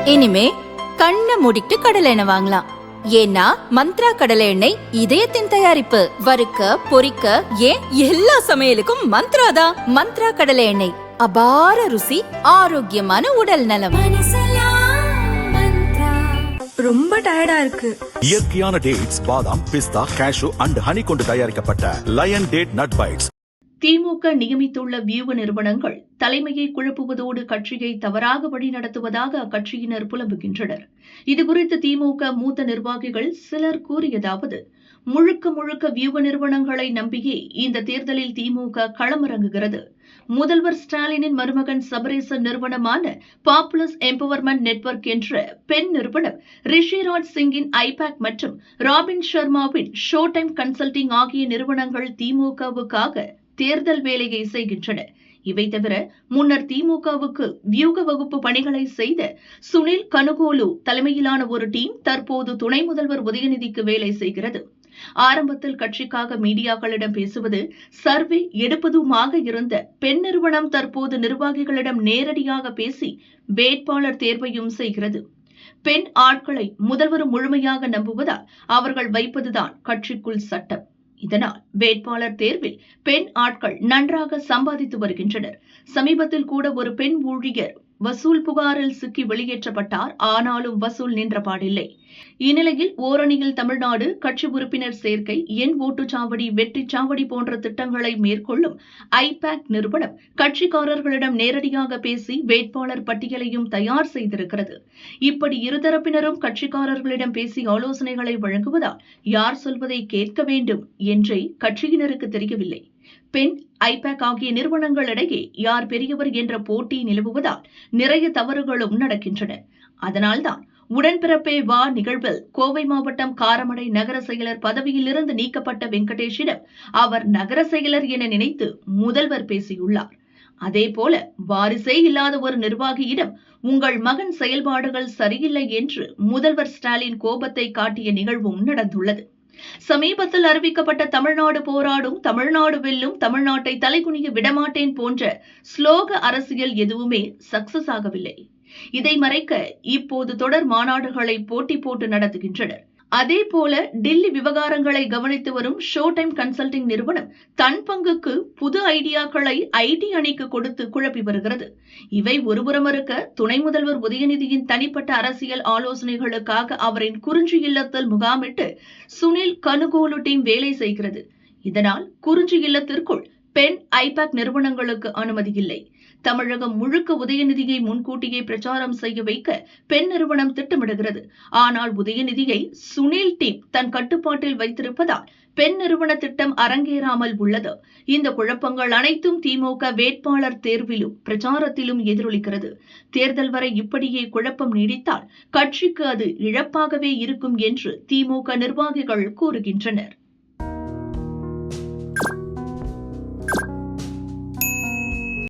இனிமே கண்ணை மூடிட்டு கடலை எண்ணெய் வாங்கலாம். ஏன்னா மந்த்ரா கடலை எண்ணெய் இதயத்தின் தயாரிப்பு. வறுக்க பொரிக்க ஏன் எல்லா சமையலுக்கும் மந்த்ரா தான். மந்த்ரா கடலை எண்ணெய், அபார ருசி, ஆரோக்கியமான உடல் நலம். ரொம்ப டயர்டா இருக்கு. இயற்கையான டேட்ஸ், பாதாம், பிஸ்தா, கேஷு அண்ட் ஹனி கொண்டு தயாரிக்கப்பட்ட லயன் டேட் நட் பைட்ஸ். திமுக நியமித்துள்ள வியூக நிறுவனங்கள் தலைமையை குழப்புவதோடு கட்சியை தவறாக வழிநடத்துவதாக அக்கட்சியினர் புலம்புகின்றனர். இதுகுறித்து திமுக மூத்த நிர்வாகிகள் சிலர் கூறியதாவது: முழுக்க முழுக்க வியூக நிறுவனங்களை நம்பியே இந்த தேர்தலில் திமுக களமிறங்குகிறது. முதல்வர் ஸ்டாலினின் மருமகன் சபரீசன் நிறுவனமான பாப்புலஸ் எம்பவர்மெண்ட் நெட்வொர்க் என்ற பெண் நிறுவனம் ரிஷிராஜ் சிங்கின் ஐபேக் மற்றும் ராபின் சர்மாவின் ஷோ டைம் கன்சல்டிங் ஆகிய நிறுவனங்கள் திமுகவுக்காக தேர்தல் வேலையை செய்கின்றன. இவை தவிர முன்னர் திமுகவுக்கு வியூக வகுப்பு பணிகளை செய்த சுனில் கனுகோலு தலைமையிலான ஒரு டீம் தற்போது துணை முதல்வர் உதயநிதிக்கு வேலை செய்கிறது. ஆரம்பத்தில் கட்சிக்காக மீடியாக்களிடம் பேசுவது, சர்வே எடுப்பதுமாக இருந்த பெண் நிறுவனம் தற்போது நிர்வாகிகளிடம் நேரடியாக பேசி வேட்பாளர் தேர்வையும் செய்கிறது. பெண் ஆட்களை முதல்வர் முழுமையாக நம்புவதால் அவர்கள் வைப்பதுதான் கட்சிக்குள் சட்டம். இதனால் வேட்பாளர் தேர்வில் பெண் ஆட்கள் நன்றாக சம்பாதித்து வருகின்றனர். சமீபத்தில் கூட ஒரு பெண் ஊழியர் வசூல் புகாரில் சிக்கி வெளியேற்றப்பட்டார். ஆனாலும் வசூல் நின்றபாடில்லை. இந்நிலையில் ஓரணியில் தமிழ்நாடு கட்சி உறுப்பினர் சேர்க்கை, எண் ஓட்டுச்சாவடி, வெற்றிச்சாவடி போன்ற திட்டங்களை மேற்கொள்ளும் ஐபேக் நிறுவனம் கட்சிக்காரர்களிடம் நேரடியாக பேசி வேட்பாளர் பட்டியலையும் தயார் செய்திருக்கிறது. இப்படி இருதரப்பினரும் கட்சிக்காரர்களிடம் பேசி ஆலோசனைகளை வழங்குவதால் யார் சொல்வதை கேட்க வேண்டும் என்றே கட்சியினருக்கு தெரியவில்லை. பெண், ஐபேக் ஆகிய நிறுவனங்களிடையே யார் பெரியவர் என்ற போட்டி நிலவுவதால் நிறைய தவறுகளும் நடக்கின்றன. அதனால்தான் உடன்பிறப்பே வா நிகழ்வில் கோவை மாவட்டம் காரமடை நகர செயலர் பதவியிலிருந்து நீக்கப்பட்ட வெங்கடேஷிடம் அவர் நகர செயலர் என நினைத்து முதல்வர் பேசியுள்ளார். அதேபோல வாரிசே இல்லாத ஒரு நிர்வாகியிடம் உங்கள் மகன் செயல்பாடுகள் சரியில்லை என்று முதல்வர் ஸ்டாலின் கோபத்தை காட்டிய நிகழ்வும் நடந்துள்ளது. சமீபத்தில் அறிவிக்கப்பட்ட தமிழ்நாடு போராடும், தமிழ்நாடு வெல்லும், தமிழ்நாட்டை தலைகுனிய விடமாட்டேன் போன்ற ஸ்லோக அரசியல் எதுவுமே சக்சஸ் ஆகவில்லை. இதை மறைக்க இப்போது தொடர் மாநாடுகளை போட்டி போட்டு நடத்துகின்றனர். அதேபோல டில்லி விவகாரங்களை கவனித்து வரும் ஷோ டைம் கன்சல்டிங் நிறுவனம் தன் பங்குக்கு புது ஐடியாக்களை ஐடி அணிக்கு கொடுத்து குழப்பி வருகிறது. இவை ஒருபுறம் இருக்க, துணை முதல்வர் உதயநிதியின் தனிப்பட்ட அரசியல் ஆலோசனைகளுக்காக அவரின் குறிஞ்சி இல்லத்தில் முகாமிட்டு சுனில் கனுகோலு டீம் வேலை செய்கிறது. இதனால் குறிஞ்சி இல்லத்திற்குள் பெண் ஐபேக் நிறுவனங்களுக்கு அனுமதி இல்லை. தமிழகம் முழுக்க உதயநிதியை முன்கூட்டியே பிரச்சாரம் செய்ய வைக்க பெண் நிறுவனம் திட்டமிடுகிறது. ஆனால் உதயநிதியை சுனில் டீம் தன் கட்டுப்பாட்டில் வைத்திருப்பதால் பெண் நிறுவன திட்டம் அரங்கேறாமல் உள்ளது. இந்த குழப்பங்கள் அனைத்தும் திமுக வேட்பாளர் தேர்விலும் பிரச்சாரத்திலும் எதிரொலிக்கிறது. தேர்தல் வரை இப்படியே குழப்பம் நீடித்தால் கட்சிக்கு அது இழப்பாகவே இருக்கும் என்று திமுக நிர்வாகிகள் கூறுகின்றனர்.